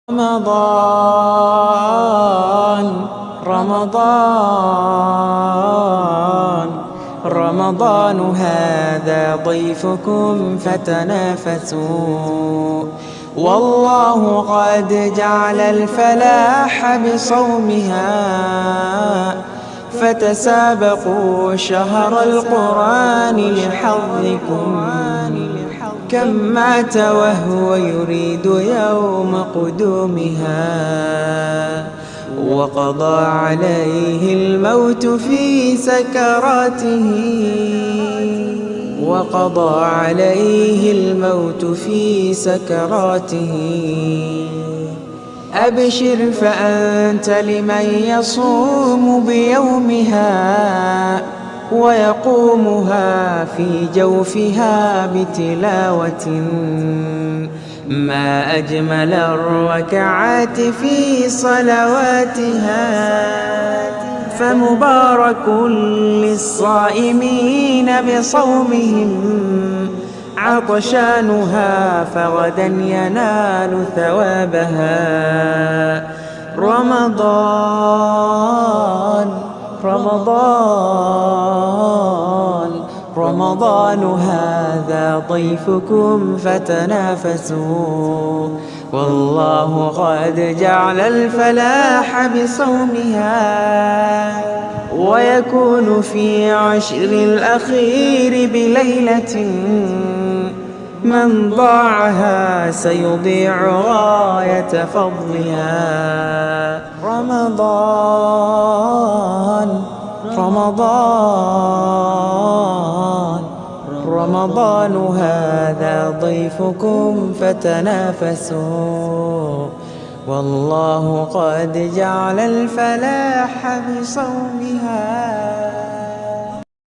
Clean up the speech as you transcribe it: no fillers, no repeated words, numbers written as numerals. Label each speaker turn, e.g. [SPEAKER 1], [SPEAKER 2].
[SPEAKER 1] رمضان رمضان رمضان هذا ضيفكم فتنافسوا، والله قد جعل الفلاح بصومها، فتسابقوا شهر القرآن لحظكم، كم مات وهو يريد يوم قدومها، وقضى عليه الموت في سكراته، وقضى عليه الموت في سكراته. أبشر فأنت لمن يصوم بيومها، ويقومها في جوفها بتلاوة، ما أجمل الركعات في صلواتها، فمبارك للصائمين بصومهم، عطشانها فغدا ينال ثوابها. رمضان رمضان رمضان هذا ضيفكم فتنافسوا، والله قد جعل الفلاح بصومها، ويكون في عشر الأخير بليلة، من ضاعها سيضيع غاية فضلها. رمضان رمضان رمضان هذا ضيفكم فتنافسوا، والله قد جعل الفلاح بصومها.